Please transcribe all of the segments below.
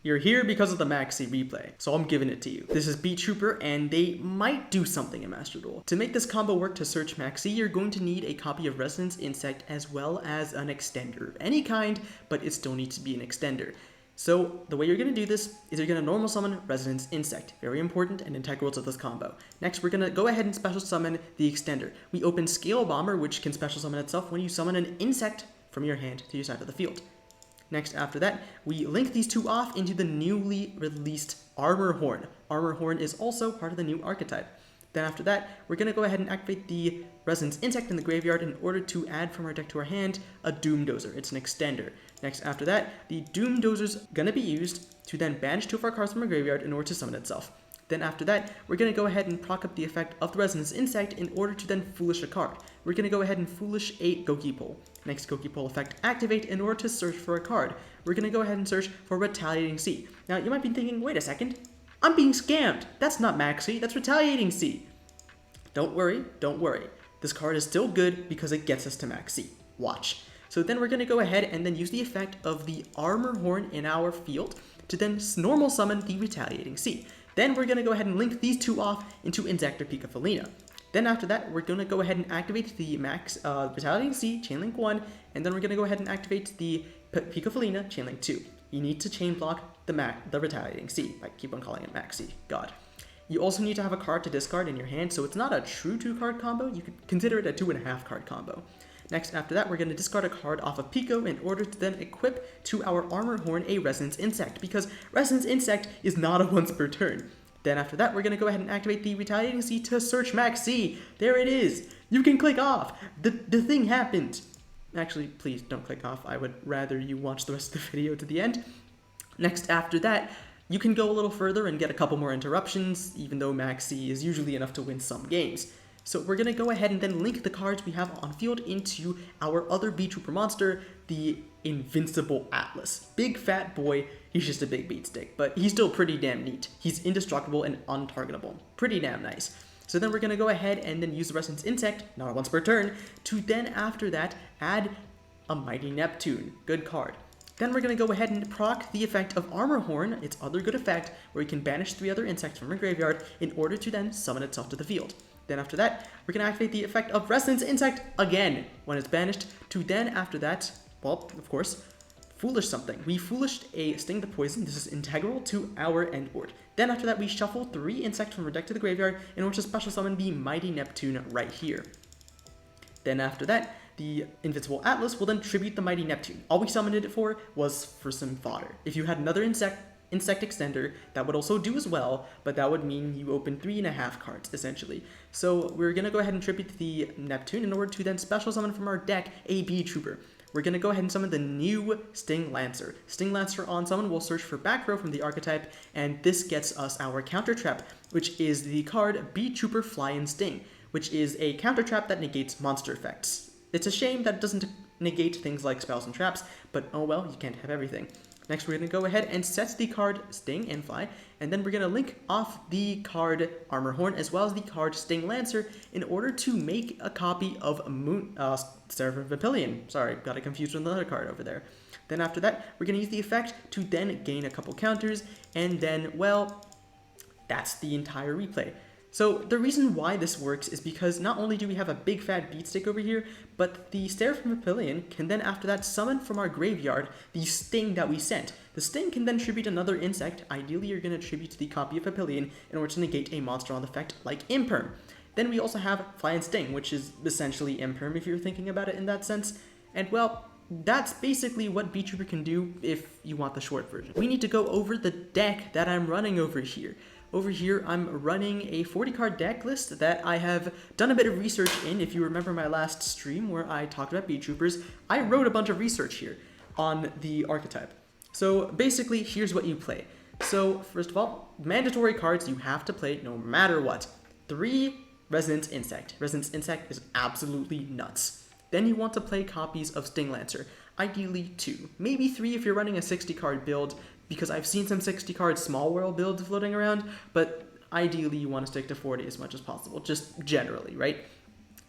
You're here because of the Maxx C replay, so I'm giving it to you. This is Beetrooper, and they might do something in Master Duel. To make this combo work to search Maxx C, you're going to need a copy of Resonance Insect as well as an extender of any kind, but it still needs to be an extender. So the way you're going to do this is you're going to normal summon Resonance Insect. Very important and integral to this combo. Next, we're going to go ahead and special summon the extender. We open Scale Bomber, which can special summon itself when you summon an insect from your hand to your side of the field. Next, after that, we link these two off into the newly released Armor Horn. Armor Horn is also part of the new archetype. Then after that, we're going to go ahead and activate the Resonance Insect in the graveyard in order to add from our deck to our hand a Doom Dozer. It's an extender. Next, after that, the Doom Dozer's going to be used to then banish two of our cards from our graveyard in order to summon itself. Then after that, we're going to go ahead and proc up the effect of the Resonance Insect in order to then Foolish a card. We're going to go ahead and Foolish a Goki Pole. Next Goki Pole effect activate in order to search for a card. We're going to go ahead and search for Retaliating C. Now you might be thinking, wait a second, I'm being scammed. That's not Maxx C, that's Retaliating C. Don't worry, don't worry. This card is still good because it gets us to Maxx C. Watch. So then we're going to go ahead and then use the effect of the Armor Horn in our field to then normal summon the Retaliating C. Then we're going to go ahead and link these two off into Inzektor Pika Felina. Then after that, we're going to go ahead and activate the Maxx Retaliating C, Chainlink 1, and then we're going to go ahead and activate the Pika Felina, Chainlink 2. You need to chain block the Retaliating C. I keep on calling it Maxx C. God. You also need to have a card to discard in your hand, so it's not a true 2-card combo. You could consider it a 2.5-card combo. Next, after that, we're going to discard a card off of Pico in order to then equip to our Armor Horn a Resonance Insect, because Resonance Insect is not a once per turn. Then after that, we're going to go ahead and activate the Retaliating C to search Maxx C. There it is. You can click off. The thing happened. Actually, please don't click off. I would rather you watch the rest of the video to the end. Next, after that, you can go a little further and get a couple more interruptions, even though Maxx C is usually enough to win some games. So we're going to go ahead and then link the cards we have on field into our other Beetrooper monster, the Invincible Atlas. Big fat boy, he's just a big beat stick, but he's still pretty damn neat. He's indestructible and untargetable. Pretty damn nice. So then we're going to go ahead and then use the Resonance Insect, not once per turn, to then after that add a Mighty Neptune. Good card. Then we're going to go ahead and proc the effect of Armor Horn, its other good effect, where you can banish 3 other insects from your graveyard in order to then summon itself to the field. Then after that, we're going to activate the effect of Resonance Insect again when it's banished, to then after that, well, of course, Foolish something. We Foolished a Sting the Poison. This is integral to our end board. Then after that, we shuffle 3 insects from our deck to the graveyard in order to special summon the Mighty Neptune right here. Then after that, the Invincible Atlas will then tribute the Mighty Neptune. All we summoned it for was for some fodder. If you had another insect extender, that would also do as well, but that would mean you open 3.5 cards, essentially. So we're going to go ahead and tribute the Neptune in order to then special summon from our deck a Beetrooper. We're going to go ahead and summon the new Sting Lancer. Sting Lancer on summon will search for back row from the archetype, and this gets us our counter trap, which is the card Beetrooper Fly and Sting, which is a counter trap that negates monster effects. It's a shame that it doesn't negate things like spells and traps, but oh well, you can't have everything. Next, we're going to go ahead and set the card Sting and Fly, and then we're going to link off the card Armor Horn as well as the card Sting Lancer in order to make a copy of Seraphim Vipillion. Sorry, got it confused with another card over there. Then after that, we're going to use the effect to then gain a couple counters, and then, well, that's the entire replay. So the reason why this works is because not only do we have a big fat beat stick over here, but the Seraphim Vipillion can then after that summon from our graveyard the Sting that we sent. The Sting can then tribute another insect. Ideally, you're going to tribute the copy of Vipillion in order to negate a monster on the effect like Imperm. Then we also have Fly and Sting, which is essentially Imperm if you're thinking about it in that sense. And well, that's basically what Beetrooper can do if you want the short version. We need to go over the deck that I'm running over here. Over here, I'm running a 40-card deck list that I have done a bit of research in. If you remember my last stream where I talked about Beetroopers, I wrote a bunch of research here on the archetype. So basically, here's what you play. So first of all, mandatory cards you have to play no matter what. 3 Resonance Insect. Resonance Insect is absolutely nuts. Then you want to play copies of Sting Lancer. Ideally 2, maybe 3 if you're running a 60-card build, because I've seen some 60-card small world builds floating around, but ideally you want to stick to 40 as much as possible, just generally, right?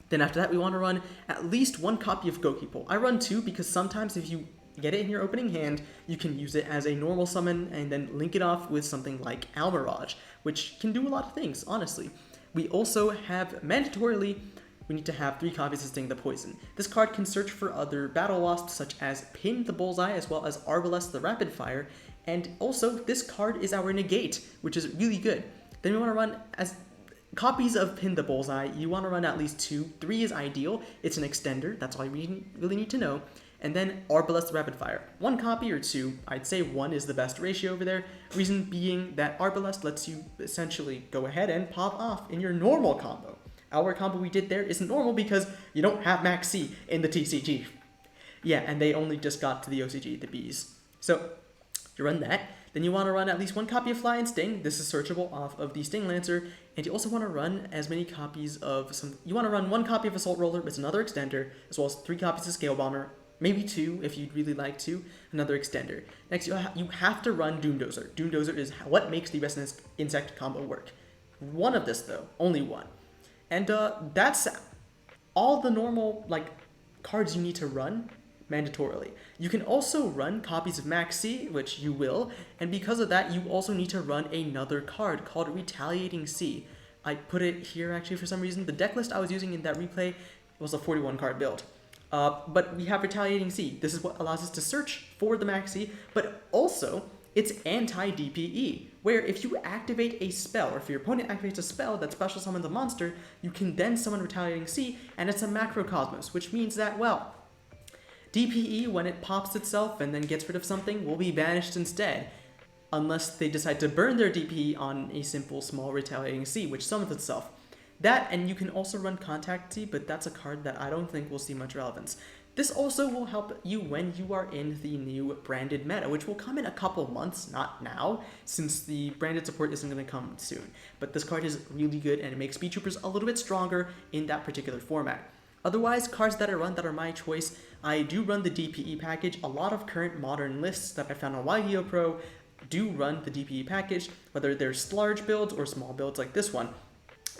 Then after that, we want to run at least 1 copy of Goki Pole. I run 2 because sometimes if you get it in your opening hand, you can use it as a normal summon and then link it off with something like Almirage, which can do a lot of things, honestly. We also have, mandatorily, we need to have 3 copies of Sting the Poison. This card can search for other Battle Wasps such as Pin the Bullseye as well as Arbalest the Rapid Fire, and also this card is our negate, which is really good. Then we want to run as copies of Pin the Bullseye, you want to run at least 2. 3 is ideal, it's an extender, that's all you really need to know. And then Arbalest the Rapid Fire. 1 copy or 2, I'd say 1 is the best ratio over there. Reason being that Arbalest lets you essentially go ahead and pop off in your normal combo. Our combo we did there isn't normal because you don't have Maxx C in the TCG. Yeah, and they only just got to the OCG, the bees. So, you run that. Then you want to run at least 1 copy of Fly and Sting. This is searchable off of the Sting Lancer. And you also want to run as many copies of some... You want to run 1 copy of Assault Roller, it's another extender, as well as 3 copies of Scale Bomber. Maybe 2 if you'd really like to, another extender. Next, you have to run Doomdozer. Doomdozer is what makes the Resonance Insect combo work. 1 of this though, only 1. And that's all the normal cards you need to run mandatorily. You can also run copies of Maxx C, which you will, and because of that, you also need to run another card called Retaliating C. I put it here actually for some reason. The deck list I was using in that replay was a 41 card build. But we have Retaliating C. This is what allows us to search for the Maxx C, but also it's anti-DPE, where if you activate a spell, or if your opponent activates a spell that special summons a monster, you can then summon Retaliating C, and it's a Macrocosmos, which means that, well, DPE, when it pops itself and then gets rid of something, will be banished instead, unless they decide to burn their DPE on a simple small Retaliating C, which summons itself. That, and you can also run Contact C, but that's a card that I don't think will see much relevance. This also will help you when you are in the new branded meta, which will come in a couple months, not now, since the branded support isn't going to come soon. But this card is really good, and it makes Beetroopers a little bit stronger in that particular format. Otherwise, cards that I run that are my choice, I do run the DPE package. A lot of current modern lists that I found on YGO Pro do run the DPE package, whether they're large builds or small builds like this one.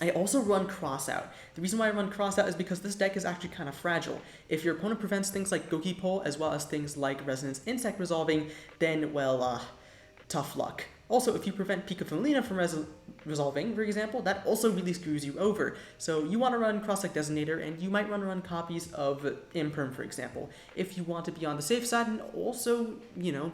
I also run Crossout. The reason why I run Crossout is because this deck is actually kind of fragile. If your opponent prevents things like Goki Pull, as well as things like Resonance Insect resolving, then, well, tough luck. Also, if you prevent Pika from resolving, for example, that also really screws you over. So you want to run Cross-Sec Designator, and you might run copies of Imperm, for example, if you want to be on the safe side and also,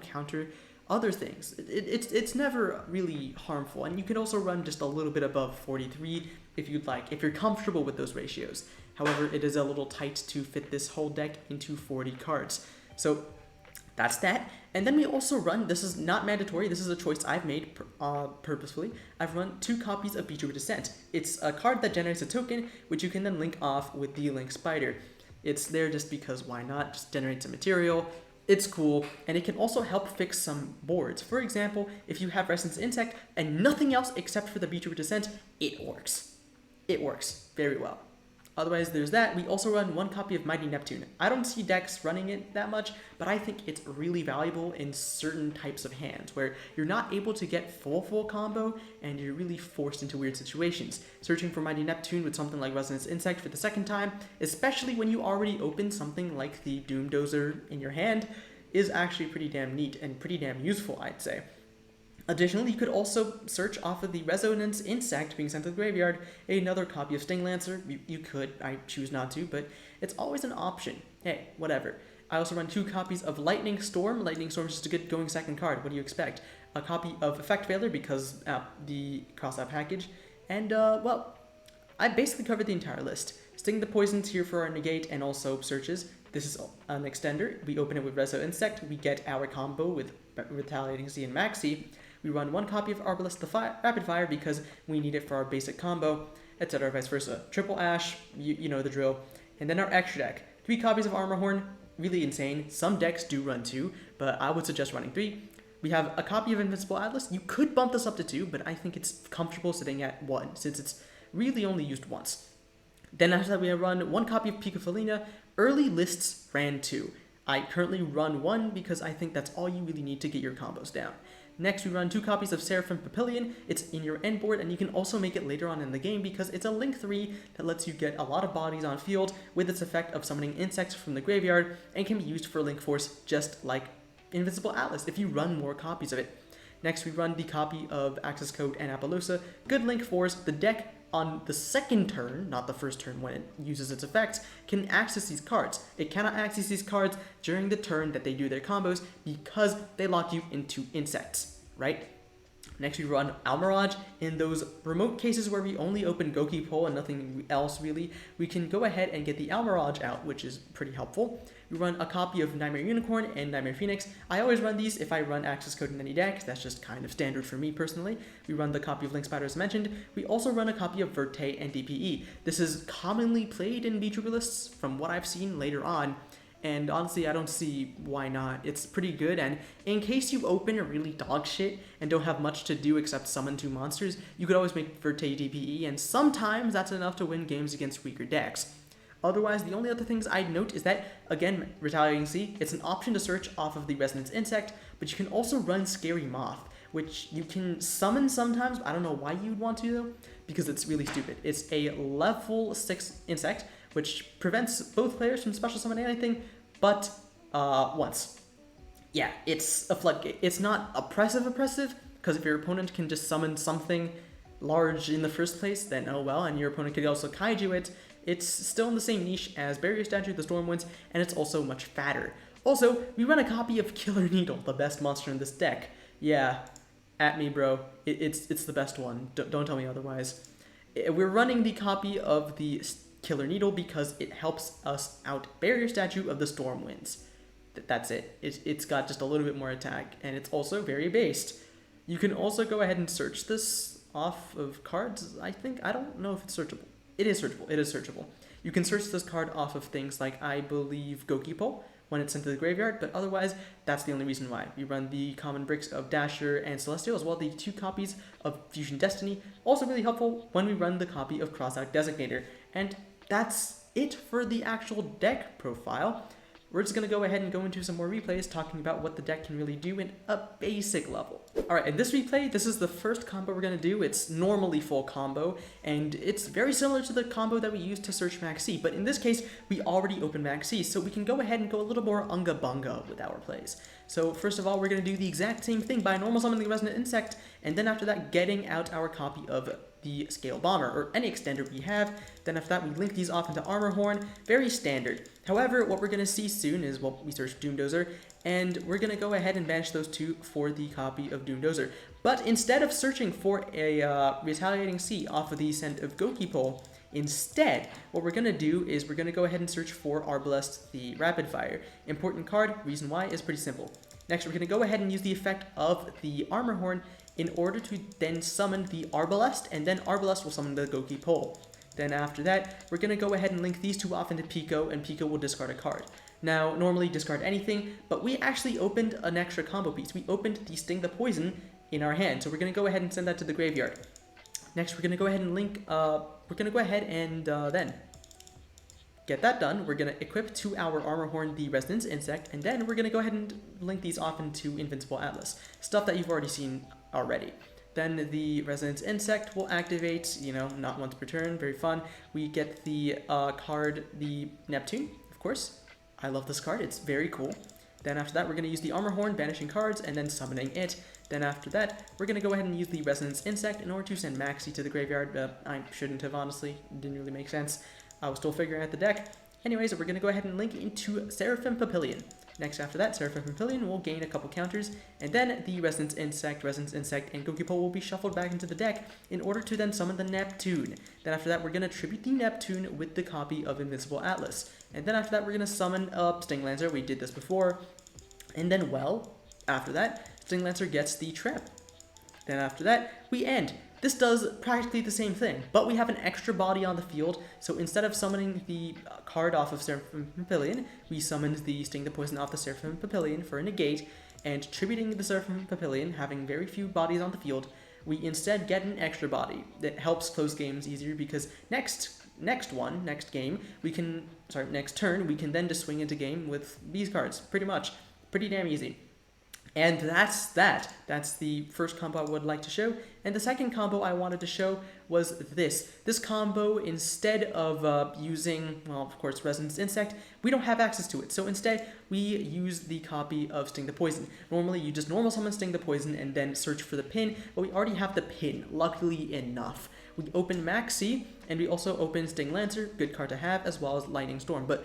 counter other things. It's never really harmful, and you can also run just a little bit above 43 if you'd like, if you're comfortable with those ratios. However, it is a little tight to fit this whole deck into 40 cards. So that's that. And then we also run, this is not mandatory, this is a choice I've made purposefully. I've run 2 copies of Beetrooper Descent. It's a card that generates a token, which you can then link off with the Link Spider. It's there just because why not? Just generate some material. It's cool, and it can also help fix some boards. For example, if you have Resonance Insect and nothing else except for the Beetrooper Descent, it works. It works very well. Otherwise, there's that. We also run 1 copy of Mighty Neptune. I don't see decks running it that much, but I think it's really valuable in certain types of hands where you're not able to get full combo and you're really forced into weird situations. Searching for Mighty Neptune with something like Resonance Insect for the second time, especially when you already open something like the Doomdozer in your hand, is actually pretty damn neat and pretty damn useful, I'd say. Additionally, you could also search off of the Resonance Insect being sent to the graveyard another copy of Sting Lancer. You could, I choose not to, but it's always an option. Hey, whatever. I also run 2 copies of Lightning Storm. Lightning Storm is just a good going second card. What do you expect? A copy of Effect Failure because the Crossout package. And, well, I basically covered the entire list. Sting the Poison's here for our negate and also searches. This is an extender. We open it with Reso Insect. We get our combo with Retaliating C and Maxx C. We run 1 copy of Arbalest the Rapid Fire because we need it for our basic combo, etc. vice versa. Triple Ash, you know the drill. And then our extra deck. 3 copies of Armor Horn, really insane. Some decks do run 2, but I would suggest running 3. We have a copy of Invincible Atlas. You could bump this up to 2, but I think it's comfortable sitting at 1 since it's really only used once. Then after that we run 1 copy of Pika. Early lists ran 2. I currently run 1 because I think that's all you really need to get your combos down. Next, we run 2 copies of Seraphim Papillion. It's in your end board, and you can also make it later on in the game because it's a Link 3 that lets you get a lot of bodies on field with its effect of summoning insects from the graveyard, and can be used for Link Force just like Invincible Atlas if you run more copies of it. Next, we run the copy of Access Code and Appaloosa. Good Link Force. The deck on the second turn, not the first turn when it uses its effects, can access these cards. It cannot access these cards during the turn that they do their combos because they lock you into insects, right? Next, we run Almirage. In those remote cases where we only open Goki Pole and nothing else really, we can go ahead and get the Almirage out, which is pretty helpful. We run a copy of Nightmare Unicorn and Nightmare Phoenix. I always run these if I run Access Code in any deck. That's just kind of standard for me personally. We run the copy of Link Spider as mentioned. We also run a copy of Verte and DPE. This is commonly played in Beetrooper lists from what I've seen later on. And honestly, I don't see why not. It's pretty good, and in case you open a really dog shit and don't have much to do except summon 2 monsters, you could always make Verte DPE, and sometimes that's enough to win games against weaker decks. Otherwise, the only other things I'd note is that, again, Retaliating Sea, it's an option to search off of the Resonance Insect, but you can also run Scary Moth, which you can summon sometimes. I don't know why you'd want to, though, because it's really stupid. It's a level 6 insect, which prevents both players from special summoning anything, but once. Yeah, it's a floodgate. It's not oppressive, because if your opponent can just summon something large in the first place, then oh well, and your opponent could also kaiju it. It's still in the same niche as Barrier Statue, the Stormwinds, and it's also much fatter. Also, we run a copy of Killer Needle, the best monster in this deck. Yeah, at me, bro. It's the best one. Don't tell me otherwise. We're running the copy of the Killer Needle because it helps us out Barrier Statue of the Stormwinds. That's it. It's got just a little bit more attack, and it's also very based. You can also go ahead and search this off of cards, I think. I don't know if it's searchable. It is searchable. It is searchable. You can search this card off of things like, I believe, Goki Pole when it's sent to the graveyard, but otherwise, that's the only reason why. We run the common bricks of Dasher and Celestial, as well as the 2 copies of Fusion Destiny. Also really helpful when we run the copy of Crossout Designator. And that's it for the actual deck profile. We're just going to go ahead and go into some more replays talking about what the deck can really do in a basic level. Alright, in this replay, this is the first combo we're going to do. It's normally full combo, and it's very similar to the combo that we used to search Maxx C, but in this case, we already opened Maxx C, so we can go ahead and go a little more unga bunga with our plays. So first of all, we're going to do the exact same thing by normal summoning the Resonant Insect, and then after that, getting out our copy of the Scale Bomber, or any extender we have. Then after that, we link these off into Armor Horn. Very standard. However, what we're going to see soon is, well, we search Doomdozer, and we're going to go ahead and banish those 2 for the copy of Doomdozer. But instead of searching for a Retaliating Sea off of the Ascent of Goki Pole, instead, what we're going to do is we're going to go ahead and search for Arbalest, the Rapid Fire. Important card. Reason why is pretty simple. Next, we're going to go ahead and use the effect of the Armor Horn in order to then summon the Arbalest, and then Arbalest will summon the Goki Pole. Then after that, we're going to go ahead and link these 2 off into Pico, and Pico will discard a card. Now, normally discard anything, but we actually opened an extra combo piece. We opened the Sting the Poison in our hand, so we're going to go ahead and send that to the graveyard. Next, we're going to go ahead and link, then get that done. We're going to equip to our Armor Horn the Resonance Insect, and then we're going to go ahead and link these off into Invincible Atlas. Stuff that you've already seen already. Then the Resonance Insect will activate, not once per turn, very fun. We get the card, the Neptune, of course. I love this card, it's very cool. Then after that, we're going to use the Armor Horn, banishing cards, and then summoning it. Then after that, we're going to go ahead and use the Resonance Insect in order to send Maxx C to the graveyard. I shouldn't have, honestly. It didn't really make sense. I was still figuring out the deck. Anyways, we're going to go ahead and link into Seraphim Papillion. Next after that, Seraphim Papillion will gain a couple counters, and then the Resonance Insect, and Goki Pole will be shuffled back into the deck in order to then summon the Neptune. Then after that, we're going to tribute the Neptune with the copy of Invincible Atlas. And then after that, we're going to summon Sting Lancer. We did this before. And then, well, after that, Sting Lancer gets the trap. Then after that, we end. This does practically the same thing, but we have an extra body on the field, so instead of summoning the card off of Seraphim Papillion, we summoned the Sting the Poison off the Seraphim Papillion for a negate, and tributing the Seraphim Papillion, having very few bodies on the field, we instead get an extra body that helps close games easier because next turn, we can then just swing into game with these cards, pretty damn easy. And that's that. That's the first combo I would like to show. And the second combo I wanted to show was this. This combo, instead of using, well, of course, Resonance Insect, we don't have access to it. So instead, we use the copy of Sting the Poison. Normally, you just normal summon Sting the Poison and then search for the pin, but we already have the pin, luckily enough. We open Maxx C, and we also open Sting Lancer, good card to have, as well as Lightning Storm. But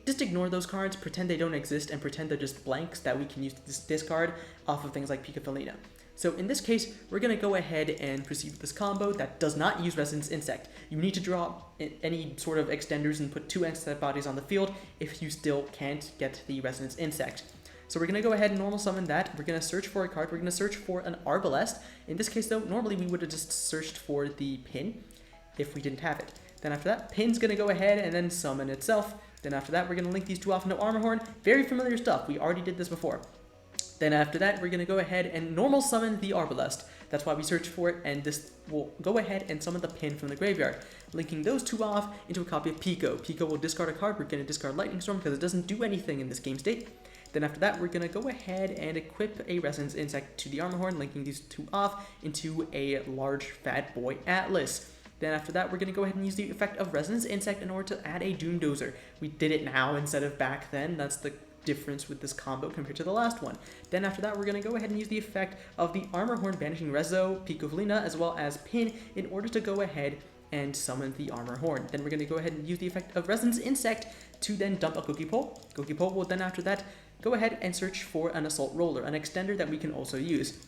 just ignore those cards, pretend they don't exist, and pretend they're just blanks that we can use to discard off of things like Pika. So in this case, we're going to go ahead and proceed with this combo that does not use Resonance Insect. You need to draw any sort of extenders and put 2 antibodies on the field if you still can't get the Resonance Insect. So we're going to go ahead and normal summon that. We're going to search for a card. We're going to search for an Arbalest. In this case, though, normally we would have just searched for the pin if we didn't have it. Then after that, pin's going to go ahead and then summon itself. Then after that, we're going to link these two off into Armor Horn. Very familiar stuff. We already did this before. Then after that, we're going to go ahead and normal summon the Arbalest. That's why we search for it, and this will go ahead and summon the pin from the graveyard. Linking those two off into a copy of Pico. Pico will discard a card. We're going to discard Lightning Storm because it doesn't do anything in this game state. Then after that, we're going to go ahead and equip a Resonance Insect to the Armor Horn, linking these two off into a large fat boy Atlas. Then after that, we're going to go ahead and use the effect of Resonance Insect in order to add a Doom Dozer. We did it now instead of back then. That's the difference with this combo compared to the last one. Then after that, we're going to go ahead and use the effect of the Armor Horn banishing Rezo, Pico Felina, as well as Pin in order to go ahead and summon the Armor Horn. Then we're going to go ahead and use the effect of Resonance Insect to then dump a Cookie Pole. Cookie Pole will then after that go ahead and search for an Assault Roller, an extender that we can also use.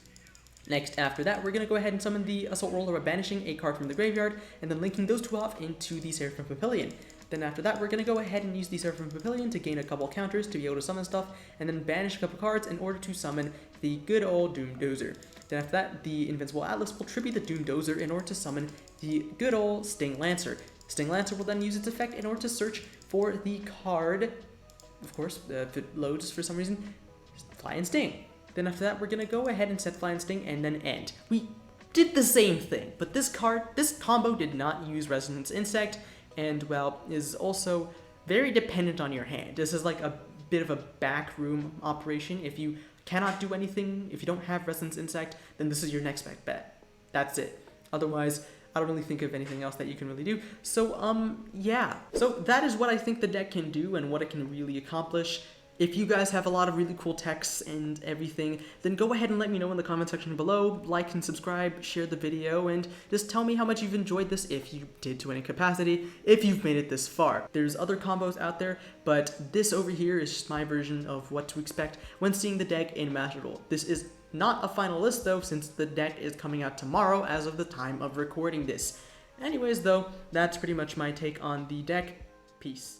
Next, after that, we're going to go ahead and summon the Assault Roller by banishing a card from the graveyard, and then linking those two off into the Seraphim Papillion. Then after that, we're going to go ahead and use the Seraphim Papillion to gain a couple counters to be able to summon stuff, and then banish a couple cards in order to summon the good old Doom Dozer. Then after that, the Invincible Atlas will tribute the Doom Dozer in order to summon the good old Sting Lancer. Sting Lancer will then use its effect in order to search for the card. Of course, if it loads for some reason, Fly and Sting. Then after that, we're going to go ahead and set Fly and Sting and then end. We did the same thing, but this combo did not use Resonance Insect, and, well, is also very dependent on your hand. This is like a bit of a backroom operation. If you cannot do anything, if you don't have Resonance Insect, then this is your next best bet. That's it. Otherwise, I don't really think of anything else that you can really do. So, yeah. So that is what I think the deck can do and what it can really accomplish. If you guys have a lot of really cool texts and everything, then go ahead and let me know in the comment section below. Like and subscribe, share the video, and just tell me how much you've enjoyed this if you did to any capacity, if you've made it this far. There's other combos out there, but this over here is just my version of what to expect when seeing the deck in Master Duel. This is not a final list though, since the deck is coming out tomorrow as of the time of recording this. Anyways though, that's pretty much my take on the deck. Peace.